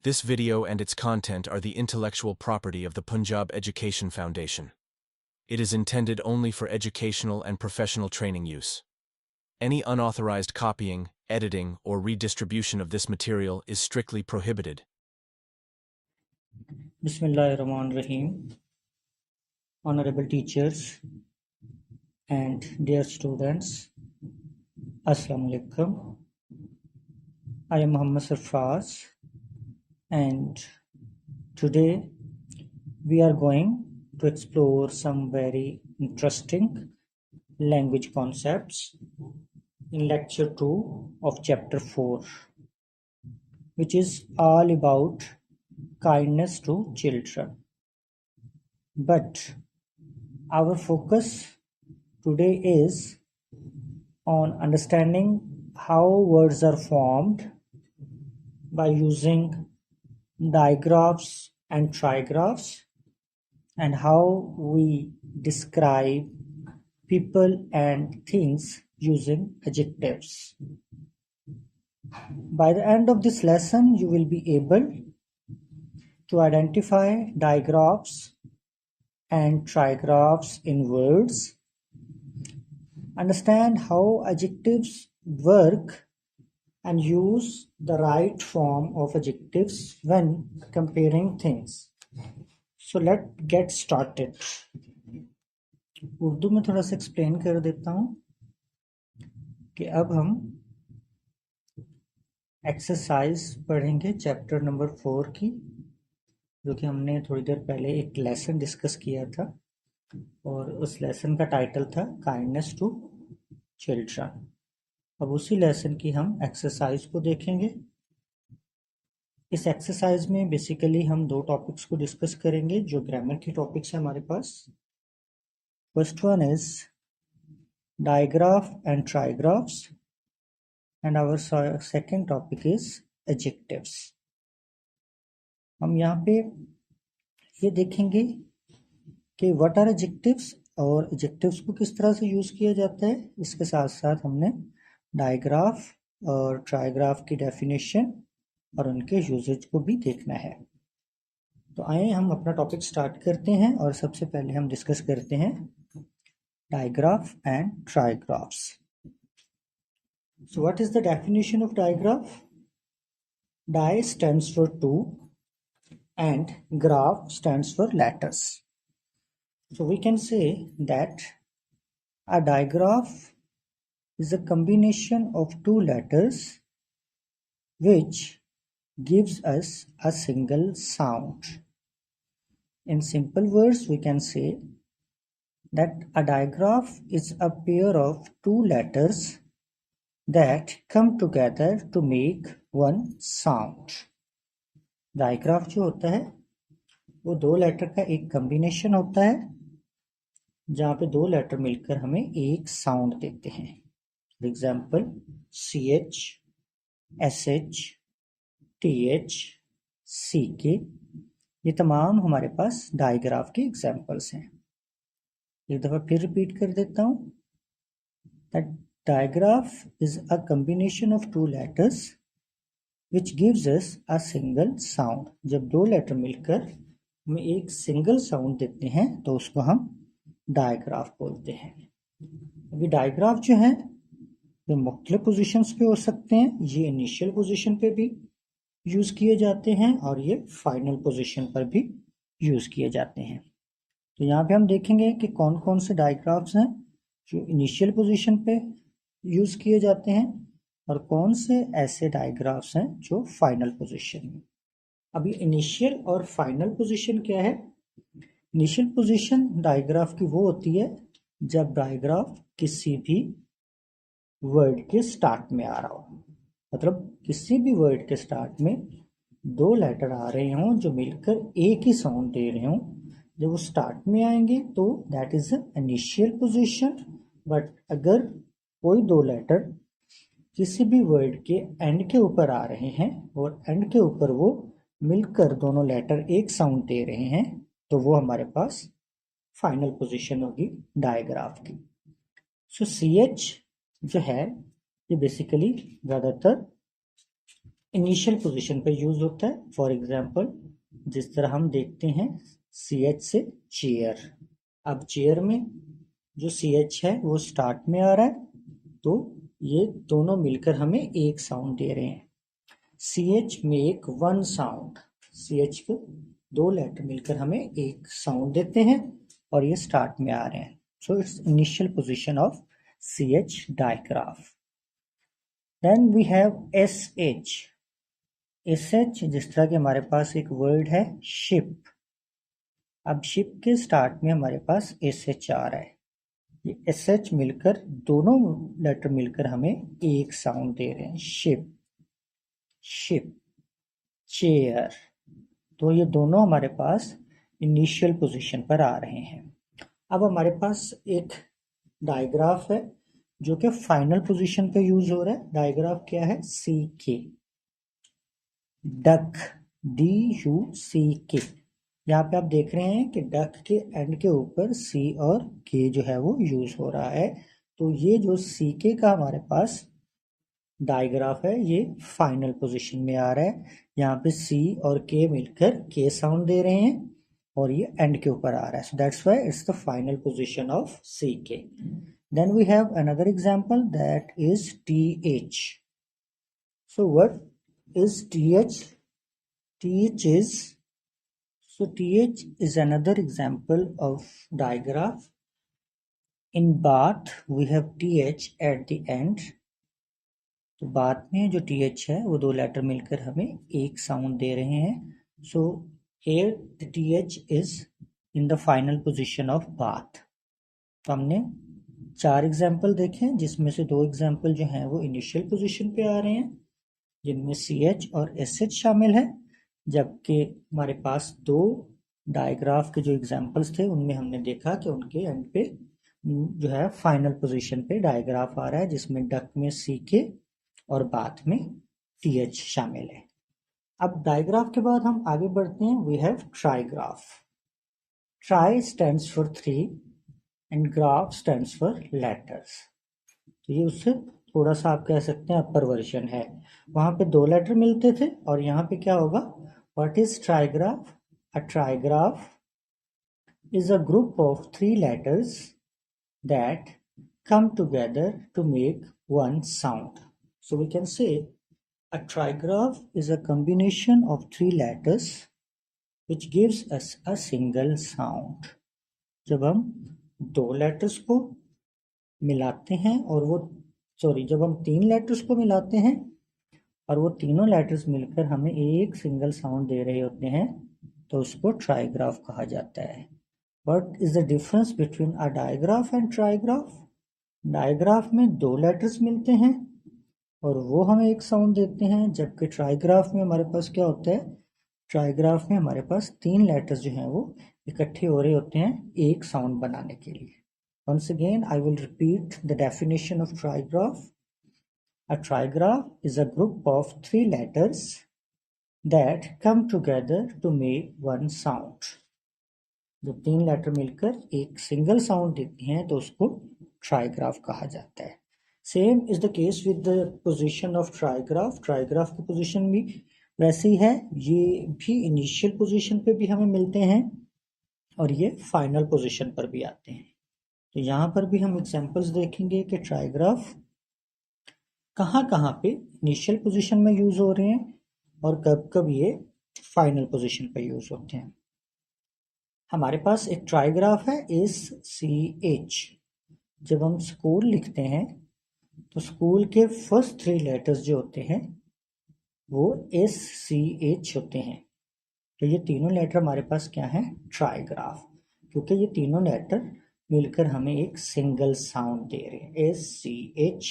This video and its content are the intellectual property of the Punjab Education Foundation. It is intended only for educational and professional training use. Any unauthorized copying, editing, or redistribution of this material is strictly prohibited. Bismillahirrahmanirrahim. Honorable teachers and dear students, Assalamu alaikum. I am Muhammad Sarfraz, and today we are going to explore some very interesting language concepts in lecture 2 of chapter 4, which is all about kindness to children. But our focus today is on understanding how words are formed by using digraphs and trigraphs, and how we describe people and things using adjectives. By the end of this lesson, you will be able to identify digraphs and trigraphs in words, understand how adjectives work, and use the right form of adjectives when comparing things. So let's get started. Urdu में थोड़ा सा explain कर देता हूँ कि अब हम exercise पढ़ेंगे चैप्टर नंबर 4 की, जो कि हमने थोड़ी देर पहले एक लेसन डिस्कस किया था, और उस लेसन का टाइटल था काइंडनेस टू चिल्ड्रन। अब उसी लेसन की हम एक्सरसाइज को देखेंगे। इस एक्सरसाइज में बेसिकली हम दो टॉपिक्स को डिस्कस करेंगे जो ग्रामर की टॉपिक्स है हमारे पास। First one is digraph and trigraphs, and our second topic is adjectives. हम यहाँ पे ये देखेंगे कि व्हाट आर एडजेक्टिव्स और एडजेक्टिव्स को किस तरह से यूज किया जाता है। इसके साथ साथ हमने डायग्राफ और ट्राइग्राफ की डेफिनेशन और उनके यूजेज को भी देखना है। तो आइए हम अपना टॉपिक स्टार्ट करते हैं, और सबसे पहले हम डिस्कस करते हैं digraph and trigraphs. So what is the definition of digraph? Di stands for two and graph stands for letters. So we can say that a digraph is a combination of two letters which gives us a single sound. In simple words, we can say that a digraph is a pair of two letters that come together to make one sound. Digraph जो होता है वो दो letter का एक combination होता है, जहाँ पे दो लेटर मिलकर हमें एक साउंड देते हैं। For example CH, SH, TH, CK, ये तमाम हमारे पास डायग्राफ के एग्जाम्पल्स हैं। एक दफ़ा फिर रिपीट कर देता हूँ that digraph is a combination of two letters which gives us a single sound. जब दो लेटर मिलकर हमें एक सिंगल साउंड देते हैं तो उसको हम डायग्राफ बोलते हैं। अभी डायग्राफ जो है ये मुख्तलिफ पोजीशंस पे हो सकते हैं। ये इनिशियल पोजीशन पे भी यूज किए जाते हैं और ये फाइनल पोजीशन पर भी यूज किए जाते हैं। तो यहाँ पे हम देखेंगे कि कौन कौन से डायग्राफ्स हैं जो इनिशियल पोजीशन पे यूज किए जाते हैं और कौन से ऐसे डायग्राफ्स हैं जो फाइनल पोजीशन में। अभी इनिशियल और फाइनल पोजीशन क्या है? इनिशियल पोजीशन डायग्राफ की वो होती है जब डायग्राफ किसी भी वर्ड के स्टार्ट में आ रहा हो, मतलब किसी भी वर्ड के स्टार्ट में दो लेटर आ रहे हों जो मिलकर एक ही साउंड दे रहे हों। जब वो स्टार्ट में आएंगे तो that is a initial position. But अगर कोई दो लेटर किसी भी वर्ड के एंड के ऊपर आ रहे हैं और एंड के ऊपर वो मिलकर दोनों लेटर एक साउंड दे रहे हैं, तो वो हमारे पास फाइनल पोजीशन होगी डायग्राफ की। सो CH जो है ये बेसिकली ज़्यादातर इनिशियल पोजीशन पे यूज होता है। फॉर एग्जांपल जिस तरह हम देखते हैं CH से चेयर, अब चेयर में जो CH है वो स्टार्ट में आ रहा है, तो ये दोनों मिलकर हमें एक साउंड दे रहे हैं। CH make one sound, CH के दो लेटर मिलकर हमें एक साउंड देते हैं और ये स्टार्ट में आ रहे हैं। So it's initial position of CH digraph. Then we have SH। SH जिस तरह के हमारे पास एक वर्ड है शिप, अब शिप के स्टार्ट में हमारे पास SH आ रहा है, ये SH मिलकर दोनों लेटर मिलकर हमें एक साउंड दे रहे हैं, शिप, शिप, चेयर। तो ये दोनों हमारे पास इनिशियल पोजीशन पर आ रहे हैं। अब हमारे पास एक डायग्राफ है जो कि फाइनल पोजीशन पे यूज हो रहा है। डायग्राफ क्या है? CK, duck, DUCK। यहाँ पे आप देख रहे हैं कि डक के एंड के ऊपर C और K जो है वो यूज हो रहा है। तो ये जो CK का हमारे पास डायग्राफ है ये फाइनल पोजीशन में आ रहा है। यहाँ पे C और K मिलकर K साउंड दे रहे हैं और ये एंड के ऊपर आ रहा है। So that's why it's the final position of CK। Then we have another example that is TH। So what is TH? TH is another example of digraph. In bath we have TH at the end. तो बात में जो TH है वो दो letter मिलकर हमें एक साउंड दे रहे हैं। So here the TH is in the final position of bath। तो हमने 4 एग्जाम्पल देखे जिसमें से 2 एग्जाम्पल जो हैं वो इनिशियल पोजीशन पे आ रहे हैं जिनमें CH और SH शामिल है, जबकि हमारे पास 2 डायग्राफ के जो एग्जाम्पल्स थे उनमें हमने देखा कि उनके एंड पे जो है फाइनल पोजीशन पे डायग्राफ आ रहा है जिसमें डक में CK और बाथ में TH शामिल है। अब डायग्राफ के बाद हम आगे बढ़ते हैं। We have trigraph. Tri stands for 3 and graph stands for letters. तो ये उससे थोड़ा सा आप कह सकते हैं अपर वर्जन है। वहां पे 2 लेटर मिलते थे और यहाँ पे क्या होगा? What is trigraph? A trigraph is a group of 3 letters that come together to make one sound. So we can say a trigraph is a combination of 3 letters which gives us a single sound. जब हम 2 letters को मिलाते हैं और वो जब हम 3 letters को मिलाते हैं और वो तीनों लेटर्स मिलकर हमें एक सिंगल साउंड दे रहे होते हैं तो उसको ट्राइग्राफ कहा जाता है। What is the difference between a digraph and trigraph? Digraph में 2 लेटर्स मिलते हैं और वो हमें एक साउंड देते हैं, जबकि ट्राइग्राफ में हमारे पास क्या होता है? ट्राइग्राफ में हमारे पास 3 लेटर्स जो हैं वो इकट्ठे हो रहे होते हैं एक साउंड बनाने के लिए। Once again, I will repeat the definition of trigraph. A trigraph is a group of 3 letters that come together to make one sound. जब 3 लेटर मिलकर एक सिंगल साउंड देते हैं तो उसको ट्राइग्राफ कहा जाता है। Same is the case with the position of trigraph. Trigraph की पोजीशन भी वैसी है, ये भी इनिशियल पोजीशन पे भी हमें मिलते हैं और ये फाइनल पोजीशन पर भी आते हैं। तो यहाँ पर भी हम एग्जांपल्स देखेंगे कि ट्राइग्राफ कहाँ पे इनिशियल पोजीशन में यूज हो रहे हैं और कब कब ये फाइनल पोजीशन पे यूज होते हैं। हमारे पास एक ट्राइग्राफ है SCH। जब हम स्कूल लिखते हैं तो स्कूल के फर्स्ट 3 लेटर्स जो होते हैं वो SCH होते हैं। तो ये तीनों लेटर हमारे पास क्या है? ट्राइग्राफ, क्योंकि ये तीनों लेटर मिलकर हमें एक सिंगल साउंड दे रहे हैं। SCH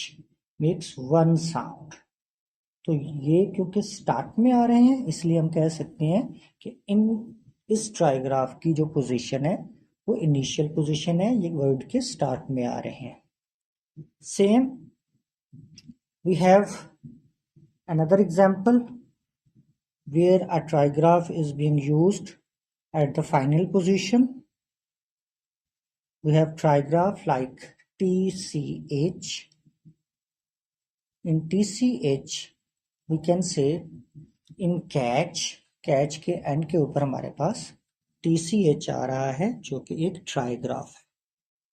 makes one sound. तो ये क्योंकि स्टार्ट में आ रहे हैं इसलिए हम कह सकते हैं कि इस ट्राइग्राफ की जो पोजीशन है वो इनिशियल पोजीशन है, ये वर्ड के स्टार्ट में आ रहे हैं। Same we have another example where a trigraph is being used at the final position. We have trigraph like TCH. In TCH, we can say in catch, catch के end के ऊपर हमारे पास TCH आ रहा है जो कि एक ट्राइग्राफ है।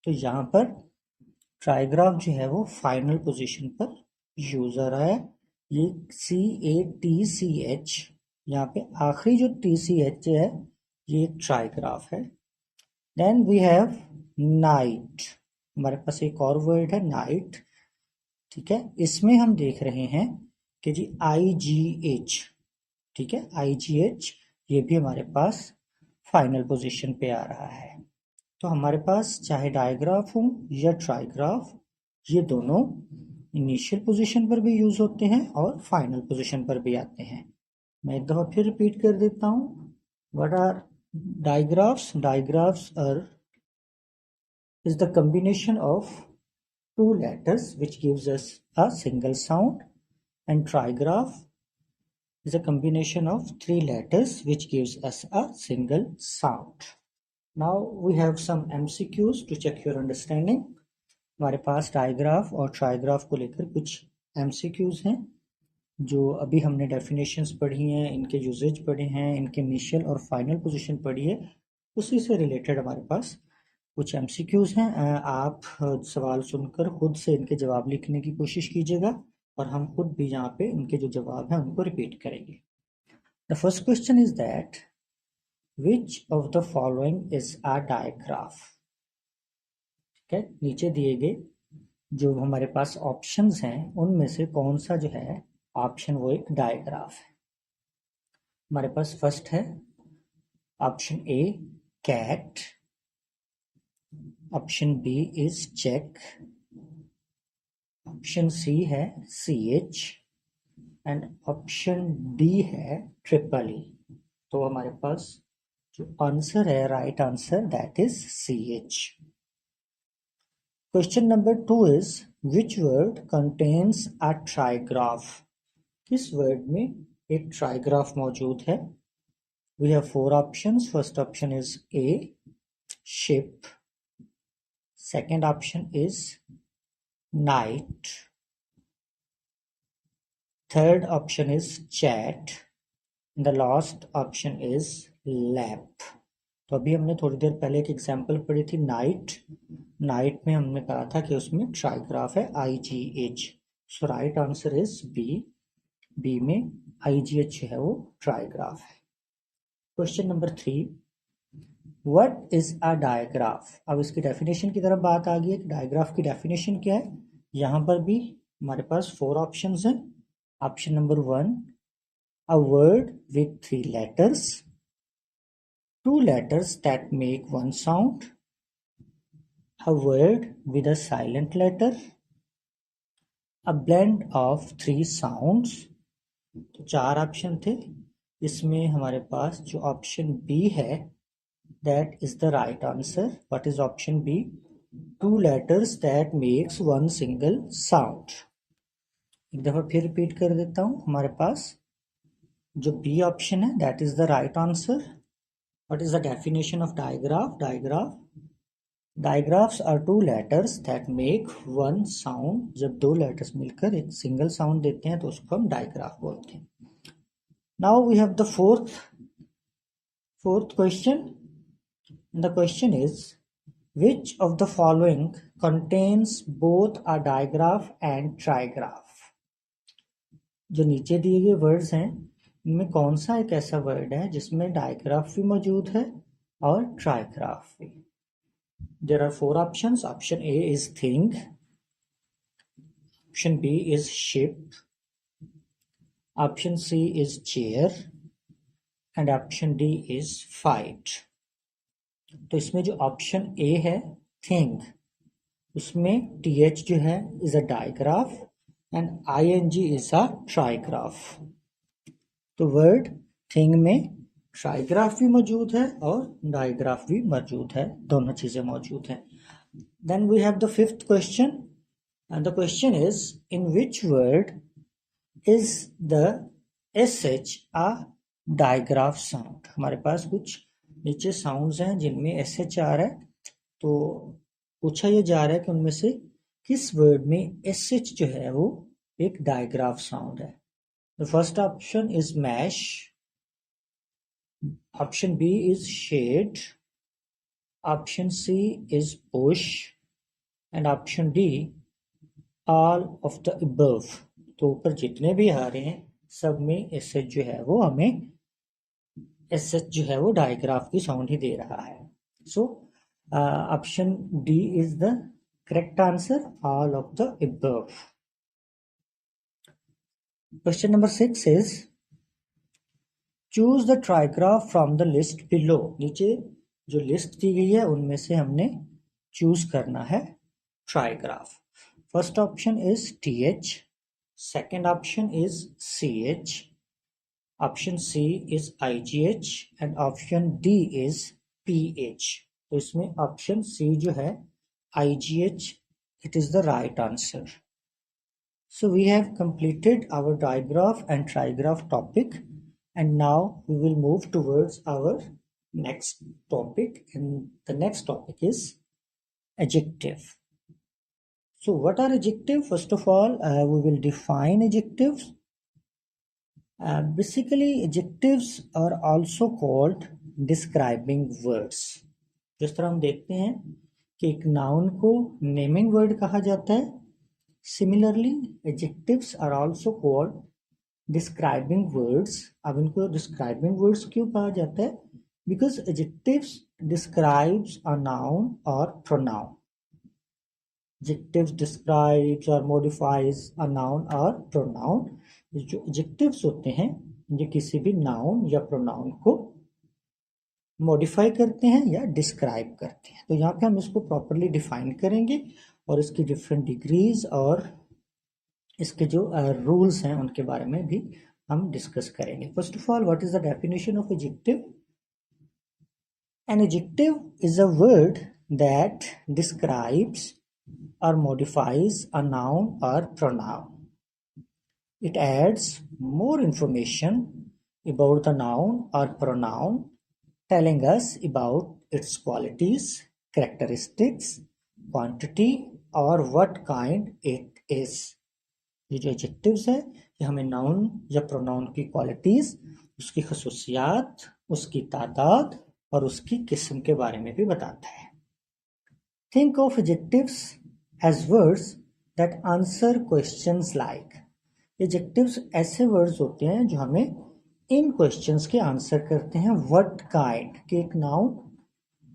तो यहाँ पर ट्राइग्राफ जो है वो फाइनल पोजीशन पर यूज हो रहा है। ये CATCH, यहाँ पे आखिरी जो TCH है ये एक ट्राइग्राफ है। देन वी हैव नाइट, हमारे पास एक और वर्ड है नाइट, ठीक है। इसमें हम देख रहे हैं कि जी IGH, ठीक है, IGH ये भी हमारे पास फाइनल पोजीशन पे आ रहा है। तो हमारे पास चाहे डायग्राफ हो या ट्राइग्राफ, ये दोनों इनिशियल पोजीशन पर भी यूज होते हैं और फाइनल पोजीशन पर भी आते हैं। मैं एक दफा फिर रिपीट कर देता हूँ। What are digraphs? Digraphs are is the combination of two letters which gives us a single sound, and trigraph is a combination of three letters which gives us a single sound. Now we have some MCQs to check your understanding. हमारे पास digraph और ट्राइग्राफ को लेकर कुछ MCQs हैं जो अभी हमने definitions पढ़ी हैं, इनके यूजेज पढ़े हैं, इनके इनिशियल और फाइनल पोजीशन पढ़ी है, उसी से रिलेटेड हमारे पास कुछ MCQs हैं। आप सवाल सुनकर खुद से इनके जवाब लिखने की कोशिश कीजिएगा और हम खुद भी यहाँ पे इनके जो जवाब हैं उनको रिपीट करेंगे। The first question is that which of the following is a digraph. ठीक है, नीचे दिए गए जो हमारे पास ऑप्शंस हैं उनमें से कौन सा जो है ऑप्शन वो एक डायग्राफ है। हमारे पास फर्स्ट है option A cat, option B is check, option C है CH एंड ऑप्शन D है ट्रिपल E। तो हमारे पास जो आंसर है, right answer, that is CH। Question number 2 is which word contains a trigraph. किस वर्ड में एक ट्राइग्राफ मौजूद है। We have 4 options. First option is A ship, second option is night, third option is chat, and the last option is lap। तो अभी हमने थोड़ी देर पहले एक एग्जांपल पढ़ी थी नाइट। नाइट में हमने कहा था कि उसमें ट्राइग्राफ है IGH, so right answer is B में IGH है वो ट्राइग्राफ है। Question number 3, What is a digraph. अब इसकी डेफिनेशन की तरफ बात आ गई है कि डायग्राफ की डेफिनेशन क्या है। यहाँ पर भी हमारे पास 4 ऑप्शंस हैं। Option number 1, a word with 3 letters, 2 letters that make one sound, a word with a silent letter, a blend of 3 sounds। तो 4 ऑप्शन थे, इसमें हमारे पास जो ऑप्शन B है that is the right answer। What is option B? 2 letters that makes one single sound। एक दफा फिर रिपीट कर देता हूँ। हमारे पास जो B ऑप्शन है that is the right answer। What is the definition of digraph? Digraphs are 2 letters that make one sound। जब 2 letters मिलकर एक सिंगल साउंड देते हैं तो उसको हम डायग्राफ बोलते हैं। Now we have the fourth question। The question is which of the following contains both a digraph and trigraph। जो नीचे दिए गए वर्ड्स हैं इनमें कौन सा एक ऐसा वर्ड है जिसमें डायग्राफ भी मौजूद है और ट्राइग्राफ भी। There are 4 options। Option A is thing, option B is ship, option C is chair and option D is fight। तो इसमें जो ऑप्शन A है थिंग, उसमें TH जो है is a digraph and ING is a trigraph. तो word thing में ट्राइग्राफ भी मौजूद है और डायग्राफ भी मौजूद है, दोनों चीजें मौजूद हैं। Then we have the 5th question and the question is in which word is the SH a digraph sound. हमारे पास कुछ नीचे साउंड्स हैं जिनमें SH आ रहा है, तो पूछा यह जा रहा है कि उनमें से किस वर्ड में SH जो है वो एक डायग्राफ साउंड है। The first option is mesh, option B is shade, option C is push, and option D all of the above. तो ऊपर जितने भी आ रहे हैं सब में एसएच जो है वो हमें एसएच जो है वो डायग्राफ की साउंड ही दे रहा है. So option D is the correct answer, all of the above. Question number 6 is choose the trigraph from the list below. नीचे जो लिस्ट दी गई है उनमें से हमने चूज करना है trigraph. First option is TH, second option is CH, option C is IGH and option D is PH. तो इसमें ऑप्शन C जो है IGH, it is the right answer. So we have completed our digraph and trigraph topic, and now we will move towards our next topic, and the next topic is adjective. So what are adjectives? First of all, we will define adjectives. Basically, adjectives are also called describing words. जिस तरह हम देखते हैं कि एक noun को naming word कहा जाता है, Similarly, adjectives are also called describing words. अब इनको describing words क्यों कहा जाता है? Because adjectives describes a noun or pronoun. Adjectives describes or modifies a noun or pronoun. जो adjectives होते हैं ये किसी भी noun या pronoun को modify करते हैं या describe करते हैं. तो यहाँ पे हम इसको properly define करेंगे और इसकी डिफरेंट डिग्रीज और इसके जो रूल्स हैं उनके बारे में भी हम डिस्कस करेंगे. First of all, what is the definition of adjective? An adjective is a word that describes और मॉडिफाइज अ नाउन और pronoun. It adds more information about the noun और pronoun, telling us about its qualities, characteristics, quantity और what kind it is. ये जो adjectives है ये हमें noun या प्रोनाउन की क्वालिटीज, उसकी खसूसियात, उसकी तादाद और उसकी किस्म के बारे में भी बताता है. Think of adjectives as words that answer questions like. Adjectives ऐसे वर्ड्स होते हैं जो हमें इन क्वेश्चंस के आंसर करते हैं. व्हाट काइंड, कि एक नाउन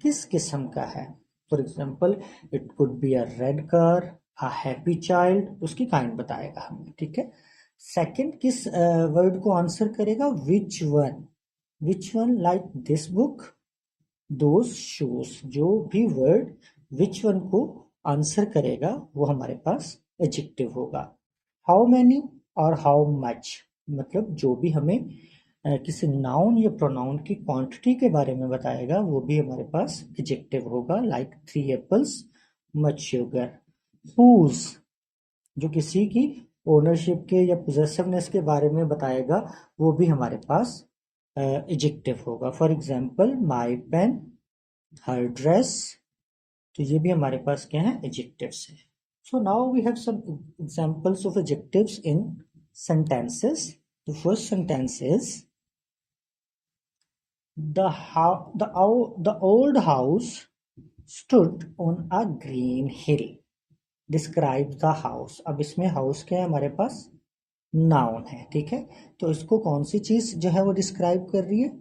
किस किस्म का है. For example, it could be a red car, a happy child, उसकी काइंड बताएगा हमें. ठीक है. सेकंड, किस वर्ड को आंसर करेगा? Which one. Which one, like this book, those shoes. जो भी वर्ड विच वन को आंसर करेगा वो हमारे पास एडजेक्टिव होगा. हाउ मैनी और हाउ मच, मतलब जो भी हमें किसी नाउन या प्रोनाउन की क्वांटिटी के बारे में बताएगा वो भी हमारे पास एडजेक्टिव होगा. Like 3 apples, much sugar. Whose, जो किसी की ओनरशिप के या पोजेसिवनेस के बारे में बताएगा वो भी हमारे पास एडजेक्टिव होगा. For example, my pen, her dress. तो ये भी हमारे पास क्या है? एडजेक्टिव्स है. So now we have some examples of adjectives in sentences. The first sentence is the old house stood on a green hill. Describe the house. अब इसमें house क्या है हमारे पास? noun है. ठीक है. तो इसको कौन सी चीज जो है वो डिस्क्राइब कर रही है?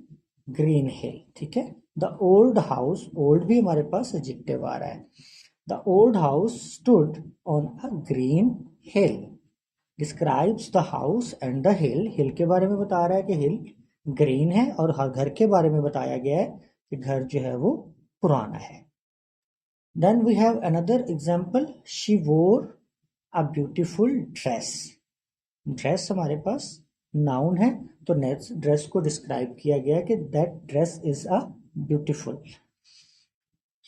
Green Hill. ठीक है. द ओल्ड हाउस, ओल्ड भी हमारे पास एडजेक्टिव आ रहा है. The old house stood on a green hill. Describes the house and the hill. Hill के बारे में बता रहा है कि हिल ग्रीन है और हर घर के बारे में बताया गया है कि घर जो है वो पुराना है. Then we have another example, she wore a beautiful dress. Dress हमारे पास नाउन है तो ड्रेस को डिस्क्राइब किया गया कि that dress is a beautiful.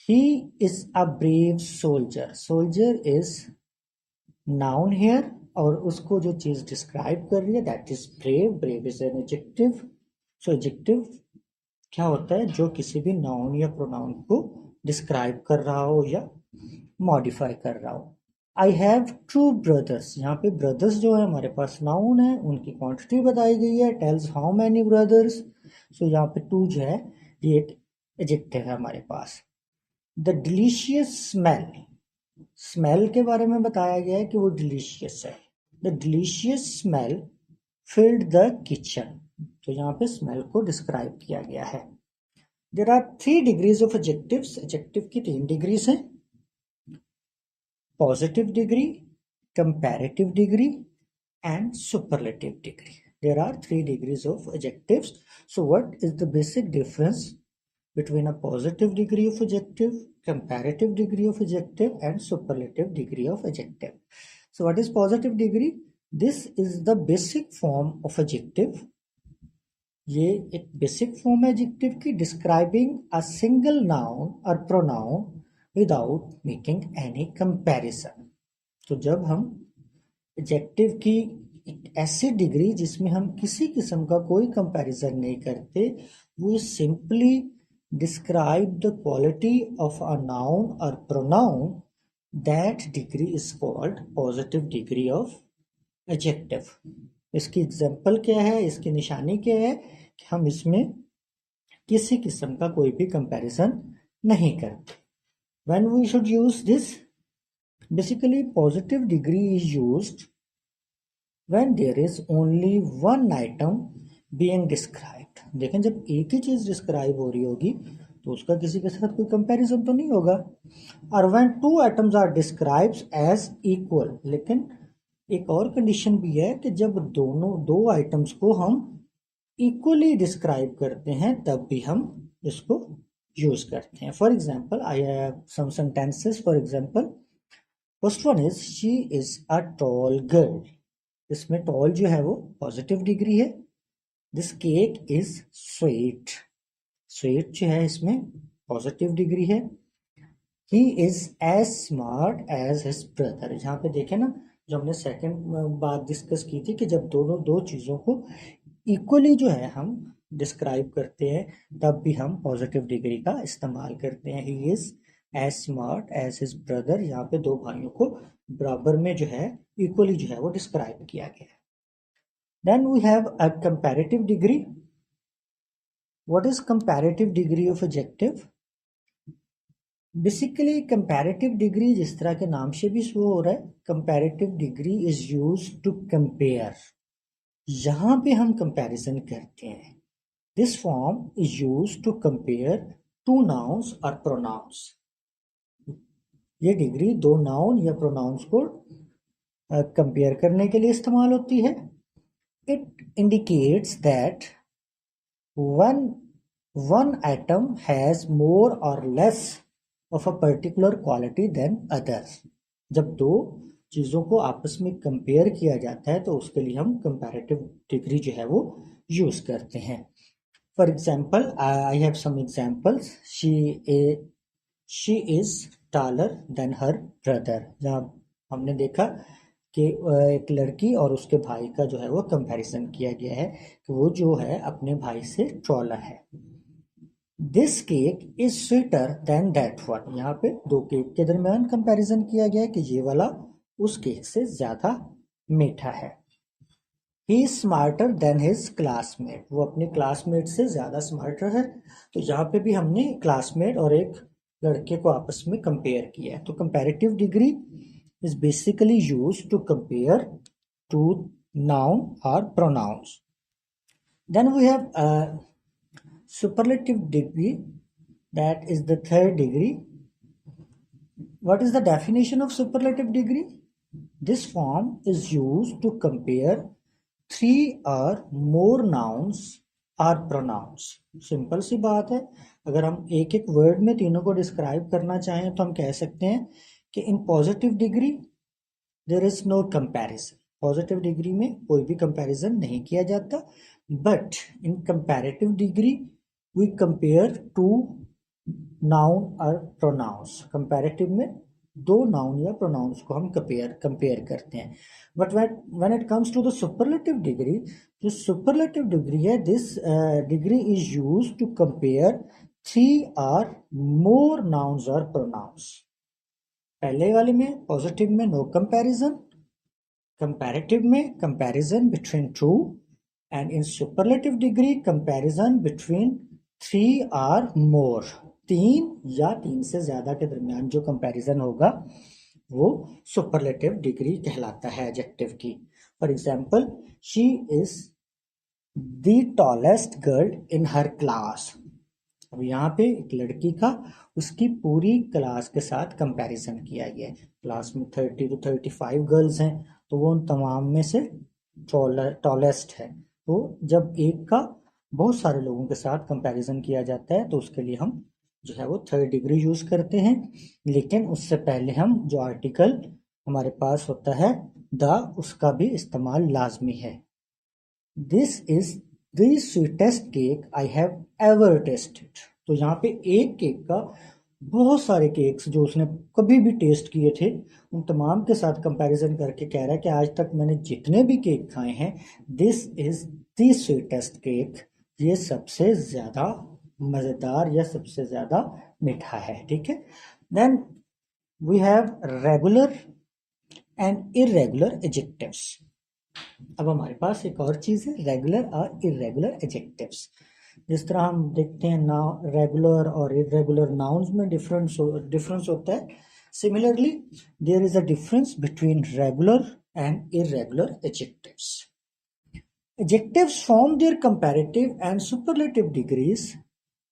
He is a brave soldier. Soldier is noun here और उसको जो चीज डिस्क्राइब कर रही है that is brave. Brave is an adjective. So adjective क्या होता है? जो किसी भी नाउन या प्रोनाउन को डिस्क्राइब कर रहा हो या मॉडिफाई कर रहा हो. आई हैव टू ब्रदर्स, यहाँ पे ब्रदर्स जो है हमारे पास नाउन है, उनकी क्वांटिटी बताई गई है, टेल्स हाउ मैनी ब्रदर्स। सो यहाँ पे टू जो है ये एक एडजेक्टिव है हमारे पास। द डिलीशियस स्मेल, स्मेल के बारे में बताया गया है कि वो डिलीशियस है। The delicious smell filled the kitchen, तो यहाँ पे स्मेल को डिस्क्राइब किया गया है। There are 3 degrees of adjectives, adjective की 3 डिग्रीज हैं, positive degree, comparative degree and superlative degree. There are 3 degrees of adjectives. So what is the basic difference between a positive degree of adjective, comparative degree of adjective and superlative degree of adjective? So what is positive degree? This is the basic form of adjective. ये एक basic form है adjective की, describing a single noun और pronoun without making any comparison. तो जब हम adjective की एक ऐसी डिग्री जिसमें हम किसी किस्म का कोई कंपैरिजन नहीं करते, वो simply describe the quality of a noun और pronoun, that degree is called positive degree of adjective. इसकी एग्जांपल क्या है, इसकी निशानी क्या है कि हम इसमें किसी किस्म का कोई भी कंपैरिजन नहीं करते। When we should use this, basically positive degree is used when there is only one item being described। देखें, जब एक ही चीज डिस्क्राइब हो रही होगी तो उसका किसी के साथ कोई कंपैरिजन तो नहीं होगा। और when two items are described as equal, लेकिन एक और कंडीशन भी है कि जब दोनों दो आइटम्स को हम इक्वली डिस्क्राइब करते हैं तब भी हम इसको यूज करते हैं। For example, I have some sentences. For example, first one is she is a tall girl. इसमें टॉल जो है वो पॉजिटिव डिग्री है। This cake is sweet, sweet जो है इसमें पॉजिटिव डिग्री है। He is as smart as his brother. यहाँ पे देखें ना, जो हमने सेकंड बात डिस्कस की थी कि जब दोनों दो चीज़ों को इक्वली जो है हम डिस्क्राइब करते हैं तब भी हम पॉजिटिव डिग्री का इस्तेमाल करते हैं। He is as smart as his brother, यहाँ पे दो भाइयों को बराबर में जो है इक्वली जो है वो डिस्क्राइब किया गया है। Then we have a comparative degree. What is comparative degree of adjective? Basically comparative degree जिस तरह के नाम से भी शो हो रहा है, comparative degree is used to compare. यहां पे हम कंपैरिजन करते हैं। This form is used to compare two nouns और प्रोनाउंस। ये डिग्री दो नाउन या प्रोनाउंस को कंपेयर करने के लिए इस्तेमाल होती है। It indicates that one item has more or less of a particular quality than others। जब दो चीज़ों को आपस में कंपेयर किया जाता है तो उसके लिए हम कंपैरेटिव डिग्री जो है वो यूज करते हैं। For example, I have some examples. She is taller than her brother. जहाँ हमने देखा कि एक लड़की और उसके भाई का जो है वो कंपैरिजन किया गया है कि वो जो है अपने भाई से टॉलर है। This cake is sweeter than that one. यहाँ पे दो केक के दरमियान कंपैरिजन किया गया है कि ये वाला उस केक से ज्यादा मीठा है। He is smarter than his classmate. वो अपने क्लासमेट से ज्यादा स्मार्टर है। तो यहाँ पे भी हमने क्लासमेट और एक लड़के को आपस में कंपेयर किया है। तो comparative degree is basically used to compare two noun or pronouns. Then we have a superlative degree, that is the third degree. What is the definition of superlative degree? This form is used to compare three or more nouns or pronouns. Simple सी बात है, अगर हम एक एक word में तीनों को डिस्क्राइब करना चाहें तो हम कह सकते हैं कि in positive degree there is no comparison. Positive degree में कोई भी कंपैरिजन नहीं किया जाता। But in comparative degree we compare two noun और प्रोनाउंस। कंपैरेटिव में दो नाउन या प्रोनाउंस को हम कंपेयर करते हैं। But when it comes to the superlative degree, जो सुपरलेटिव डिग्री है, this degree is used to compare three और मोर नाउन्स और प्रोनाउंस। पहले वाले में पॉजिटिव में नो कंपैरिजन, कंपैरेटिव में comparison between two, and in superlative degree comparison between three or more, तीन या तीन से ज्यादा के दरमियान जो कंपैरिजन होगा वो सुपरलेटिव डिग्री कहलाता है एडजेक्टिव की। For example, she is the tallest girl in her class. अब यहाँ पे एक लड़की का उसकी पूरी क्लास के साथ कंपैरिजन किया गया है। क्लास में 30 to 35 गर्ल्स हैं, तो वो उन तमाम में से टॉलेस्ट है। तो जब एक का बहुत सारे लोगों के साथ कंपैरिजन किया जाता है तो उसके लिए हम जो है वो थर्ड डिग्री यूज करते हैं, लेकिन उससे पहले हम जो आर्टिकल हमारे पास होता है द, उसका भी इस्तेमाल लाजमी है। This is the sweetest cake I have ever tested. तो यहाँ पे एक केक का बहुत सारे केक्स जो उसने कभी भी टेस्ट किए थे उन तमाम के साथ कंपैरिजन करके कह रहा है कि आज तक मैंने जितने भी केक खाए हैं, this is the sweetest cake, ये सबसे ज्यादा मजेदार या सबसे ज्यादा मीठा है। ठीक है, then we have regular and irregular adjectives. अब हमारे पास एक और चीज है रेगुलर और इरेगुलर एडजेक्टिव्स। जिस तरह हम देखते हैं ना रेगुलर और इरेगुलर नाउन्स में डिफरेंस होता है, similarly there is a difference between regular and irregular adjectives. Adjectives form their comparative and superlative degrees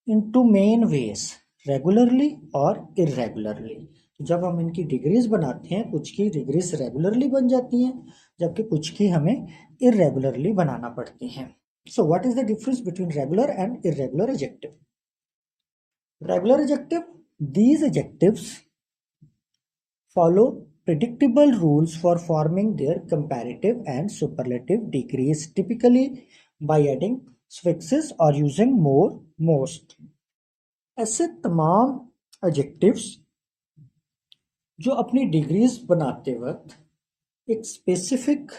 in two main ways, regularly और इरेगुलरली। जब हम इनकी डिग्रीज बनाते हैं, कुछ की डिग्रीज रेगुलरली बन जाती हैं जबकि कुछ की हमें इरेगुलरली बनाना पड़ती हैं। So what is the difference between regular and irregular adjective? Regular adjective, these adjectives follow predictable rules for forming their comparative and superlative degrees, typically by adding suffixes or using more, most। ऐसे तमाम adjectives जो अपनी degrees बनाते वक्त एक specific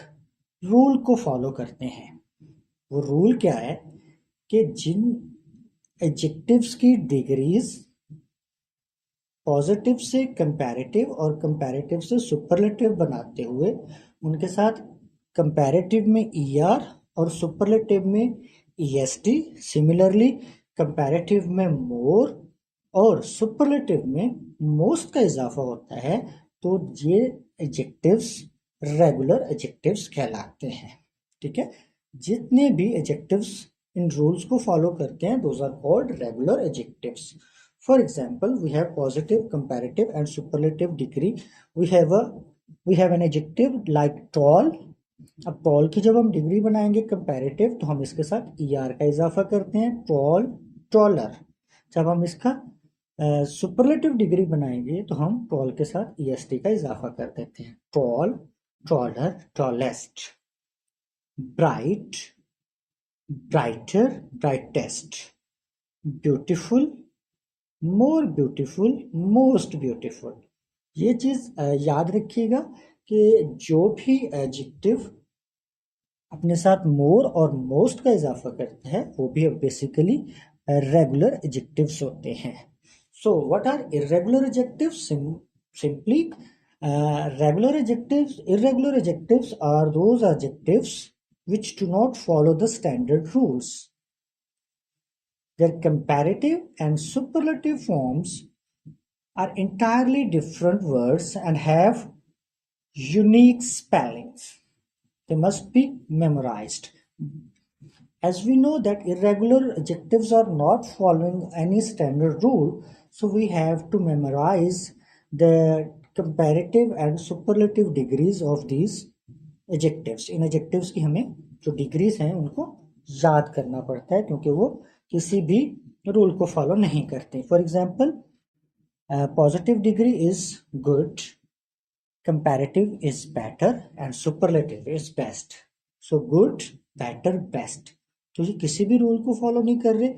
rule को follow करते हैं। वो रूल क्या है कि जिन एडजेक्टिव्स की डिग्रीज पॉजिटिव से कंपैरेटिव और कंपैरेटिव से सुपरलेटिव बनाते हुए उनके साथ कंपैरेटिव में ईआर और सुपरलेटिव में ईएसटी, सिमिलरली कंपैरेटिव में मोर और सुपरलेटिव में मोस्ट का इजाफा होता है, तो ये एडजेक्टिव्स रेगुलर एडजेक्टिव्स कहलाते हैं। ठीक है, जितने भी एडजेक्टिव्स इन रूल्स को फॉलो करते हैं those are called regular adjectives. For example, we have positive, comparative and superlative degree. We have an adjective like tall. अब टॉल की जब हम डिग्री बनाएंगे कंपैरेटिव तो हम इसके साथ ईआर का इजाफा करते हैं, टॉल, टॉलर। जब हम इसका सुपरलेटिव डिग्री बनाएंगे तो हम टॉल के साथ ईएसटी का इजाफा कर देते हैं, tall, taller, tallest. Bright, brighter, brightest. Beautiful, more beautiful, most beautiful. ये चीज याद रखिएगा कि जो भी एडजेक्टिव अपने साथ मोर और मोस्ट का इजाफा करता है वो भी बेसिकली रेगुलर एडजेक्टिव्स होते हैं। So what are irregular adjectives? Simply irregular adjectives are those adjectives which do not follow the standard rules. Their comparative and superlative forms are entirely different words and have unique spellings. They must be memorized. As we know that irregular adjectives are not following any standard rule, so we have to memorize the comparative and superlative degrees of these adjectives. In adjectives की हमें जो degrees हैं उनको याद करना पड़ता है क्योंकि वो किसी भी रूल को फॉलो नहीं करते। For example, positive degree is good, comparative is better and superlative is best. So good, better, best, तो ये किसी भी रूल को फॉलो नहीं कर रहे।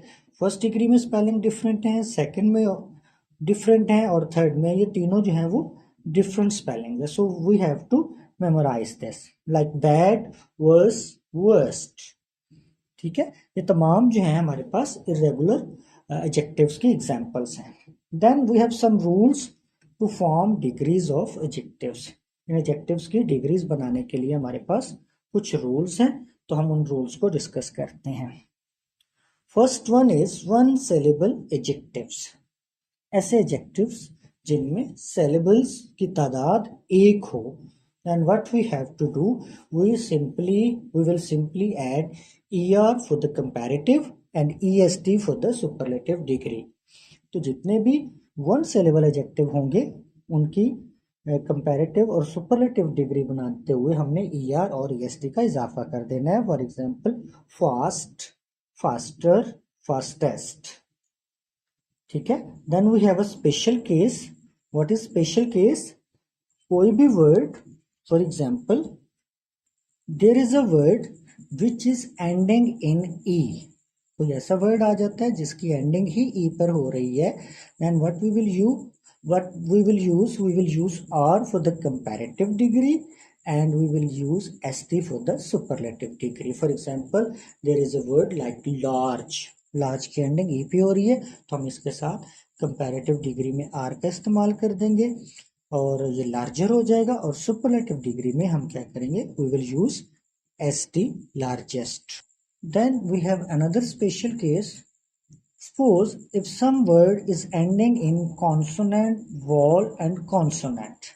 फर्स्ट डिग्री में स्पेलिंग डिफरेंट है, सेकंड में डिफरेंट है और थर्ड में, ये तीनों जो है वो डिफरेंट स्पेलिंग है। So we have to memorise this, like bad, worse, worst. ठीक है, ये तमाम जो है हमारे पास इरेगुलर एडजेक्टिव्स की एग्जांपल्स हैं। Then we have some rules to form degrees of adjectives. इन एडजेक्टिव्स की डिग्रीज बनाने के लिए हमारे पास कुछ रूल्स हैं, तो हम उन रूल्स को डिस्कस करते हैं। First one is one syllable adjectives. ऐसे एडजेक्टिव्स जिनमें syllables की तादाद एक हो, and what we have to do, we will simply add er for the comparative and est for the superlative degree। तो जितने भी वन syllable एडजेक्टिव होंगे उनकी कंपैरेटिव और सुपरलेटिव डिग्री बनाते हुए हमने er और est का इजाफा कर देना है। For example fast, faster, fastest. ठीक है। Then we have a special case. What is special case? कोई भी word, for example there is a word which is ending in E. कोई ऐसा वर्ड आ जाता है जिसकी एंडिंग ही ई पर हो रही है, then what we will use are for the comparative degree and we will use st for the superlative degree। for example there is a word like large। Large की एंडिंग ई पे हो रही है, तो हम इसके साथ कंपैरेटिव डिग्री में आर का इस्तेमाल कर देंगे और ये लार्जर हो जाएगा। और सुपरलेटिव डिग्री में हम क्या करेंगे? We will use S T, largest. Then we have another special case. Suppose if some word is ending in consonant, vowel and consonant.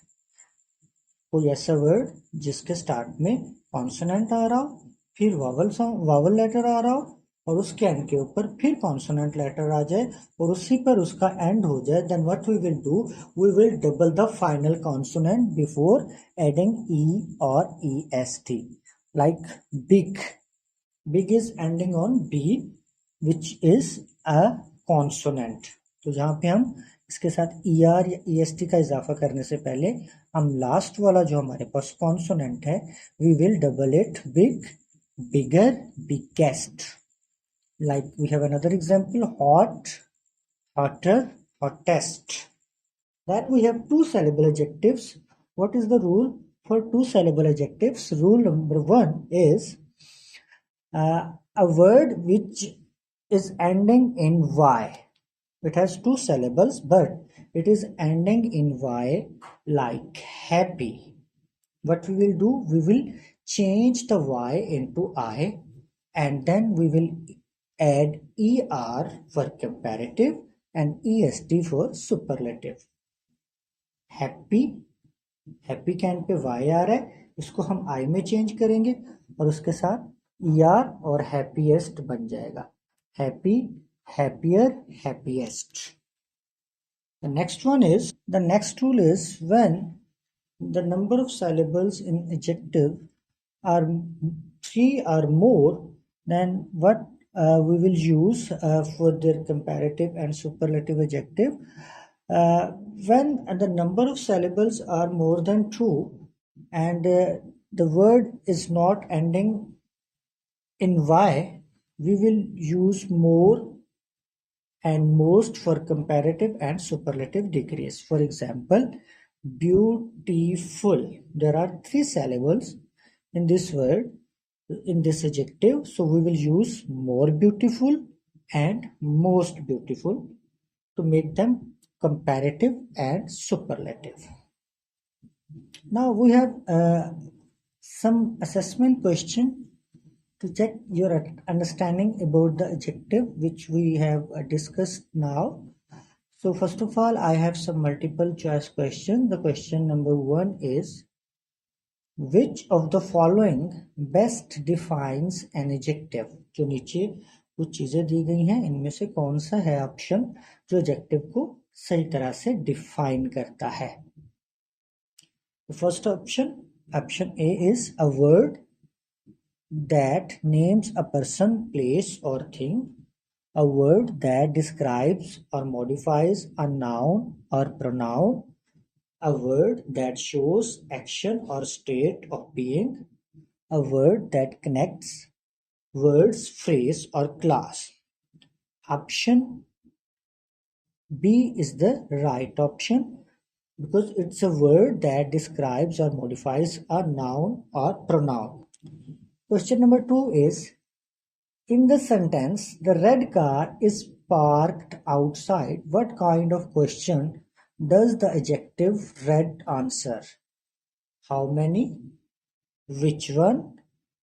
कोई ऐसा वर्ड जिसके स्टार्ट में कॉन्सोनेंट आ रहा हो, फिर वावल लेटर आ रहा हो और उसके एंड के ऊपर फिर कॉन्सोनेंट लेटर आ जाए और उसी पर उसका एंड हो जाए, then what we will do, we will double the final consonant before adding E और E S T. Like big, big is ending on B which is a consonant. तो जहाँ पे हम इसके साथ ई आर या ई एस टी का इजाफा करने से पहले हम लास्ट वाला जो हमारे पास कॉन्सोनेंट है, we will double it big, bigger, biggest. Like we have another example, hot, hotter, hottest. Then we have two syllable adjectives. What is the rule for two syllable adjectives? Rule number one is a word which is ending in y. It has two syllables but it is ending in y, like happy. What we will do, we will change the y into I and then we will add er for comparative and est for superlative। Happy, happy के and पे y आ रहा है, इसको हम I में change करेंगे और उसके साथ er और हैप्पीएस्ट बन जाएगा। Happy, happier, happiest. The next one is, the next rule is when the number of syllables in adjective are 3 or more, then what we will use for their comparative and superlative adjective, when the number of syllables are more than 2 and the word is not ending in y, we will use more and most for comparative and superlative degrees। For example, beautiful, there are 3 syllables in this word, in this adjective, so we will use more beautiful and most beautiful to make them comparative and superlative। Now we have some assessment question to check your understanding about the adjective which we have discussed now। So first of all, I have some multiple choice questions। The question number 1 is, which of the following best defines an adjective? जो नीचे कुछ चीजें दी गई हैं, इनमें से कौन सा है ऑप्शन जो एडजेक्टिव को सही तरह से डिफाइन करता है? The first option, option A is a word that names a person, place or thing, a word that describes or modifies a noun or pronoun, a word that shows action or state of being, a word that connects words, phrase or class. Option B is the right option because it's a word that describes or modifies a noun or pronoun. Question number 2 is, in the sentence, the red car is parked outside, what kind of question Does the adjective red answer? How many? Which one?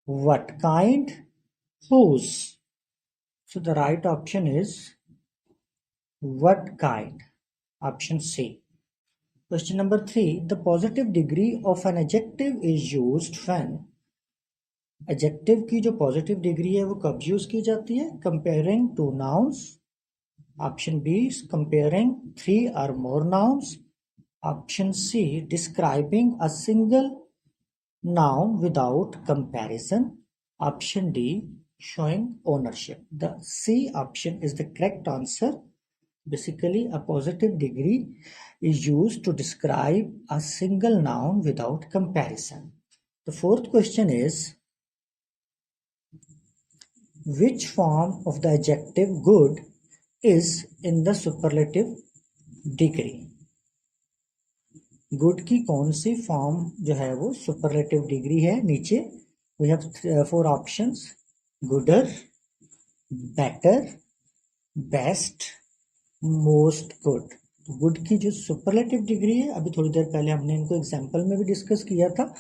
What kind? Whose? So the right option is what kind? Option C. Question number 3. The positive degree of an adjective is used when adjective की जो positive degree है वो कब use की जाती है? Comparing two nouns. Option B comparing 3 or more nouns. Option C describing a single noun without comparison. Option D showing ownership. The C option is the correct answer. Basically, a positive degree is used to describe a single noun without comparison. The fourth question is, which form of the adjective good is in the superlative degree? Good की कौन सी form जो है वो superlative degree है? नीचे we have 4 options: gooder, better, best, most good. Good की जो superlative degree है, अभी थोड़ी देर पहले हमने इनको एग्जांपल में भी डिस्कस किया था.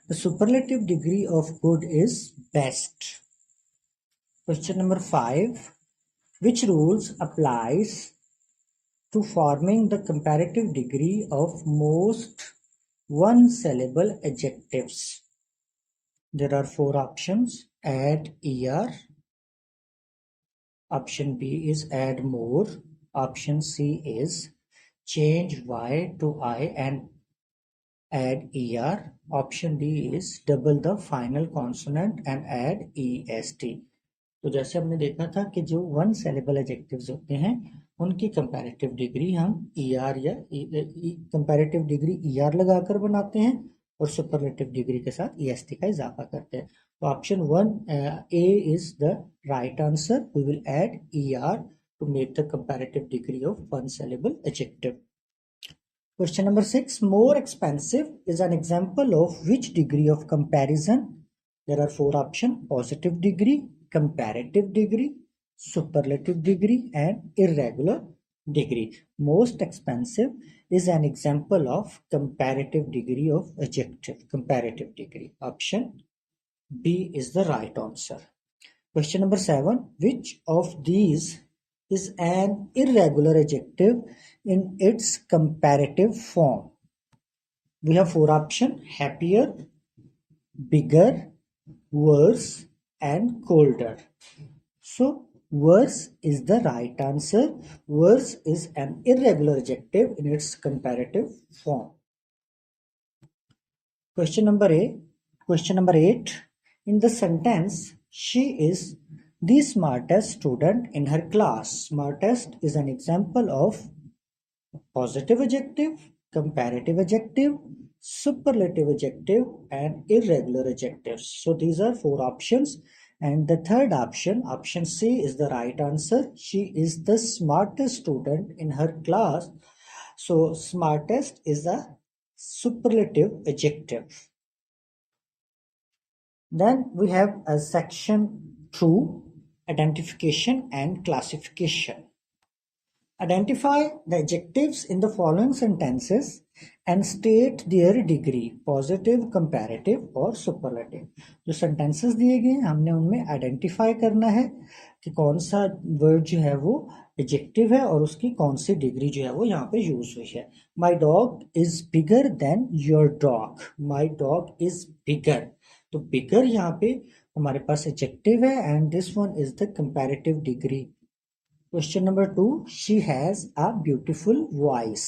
The superlative degree of good is best. Question number 5. Which rules applies to forming the comparative degree of most one-syllable adjectives? There are 4 options. Add er. Option B is add more. Option C is change y to I and add er. Option D is double the final consonant and add est. तो जैसे हमने देखा था कि जो one saleable adjectives होते हैं उनकी कंपैरेटिव डिग्री हम ER या कंपैरेटिव डिग्री ER लगाकर बनाते हैं और सुपरलेटिव डिग्री के साथ EST का इजाफा करते हैं. तो option 1 A is the right answer. We will add ER to make the comparative degree of one syllable adjective. Question number 6. More expensive is an example of which degree of comparison? There are 4 options: positive degree, comparative degree, superlative degree and irregular degree. Most expensive is an example of comparative degree of adjective. Comparative degree. Option B is the right answer. Question number 7. Which of these is an irregular adjective in its comparative form? We have 4 options: happier, bigger, worse and colder. So worse is the right answer. Worse is an irregular adjective in its comparative form. Question number 8. In the sentence, she is the smartest student in her class. Smartest is an example of positive adjective, comparative adjective, superlative adjective and irregular adjectives. So these are 4 options and the third option, option C, is the right answer. She is the smartest student in her class. So smartest is a superlative adjective. Then we have a section 2, identification and classification. Identify the adjectives in the following sentences and state their degree: positive, comparative और superlative. जो sentences दिए गए हैं हमने उनमें identify करना है कि कौन सा word जो है वो adjective है और उसकी कौन सी degree जो है वो यहाँ पे use हुई है. My dog is bigger than your dog. My dog is bigger. तो bigger यहाँ पे हमारे पास adjective है and this one is the comparative degree. Question number 2. She has a beautiful voice.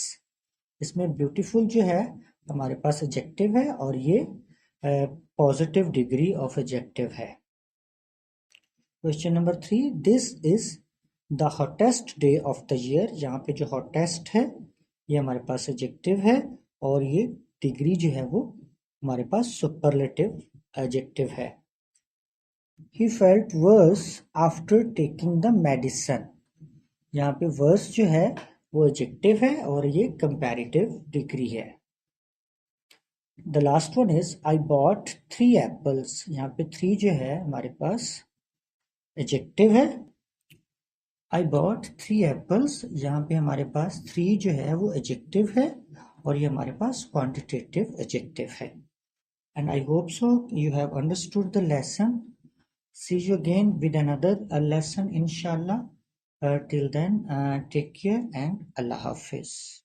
इसमें beautiful जो है हमारे पास adjective है और ये positive degree of adjective है. Question number 3. This is the hottest day of the year. यहाँ पे जो hottest है ये हमारे पास adjective है और ये degree जो है वो हमारे पास superlative adjective है. He felt worse after taking the medicine. यहाँ पे वर्स जो है वो एडजेक्टिव है और ये कंपैरेटिव डिग्री है. The last one is I bought 3 apples. यहाँ पे 3 जो है हमारे पास एडजेक्टिव है I bought 3 apples, यहाँ पे हमारे पास 3 जो है वो एडजेक्टिव है और ये हमारे पास क्वांटिटेटिव एडजेक्टिव है. And I hope so you have understood the lesson. See you again with another lesson inshallah. Till then, take care and Allah Hafiz.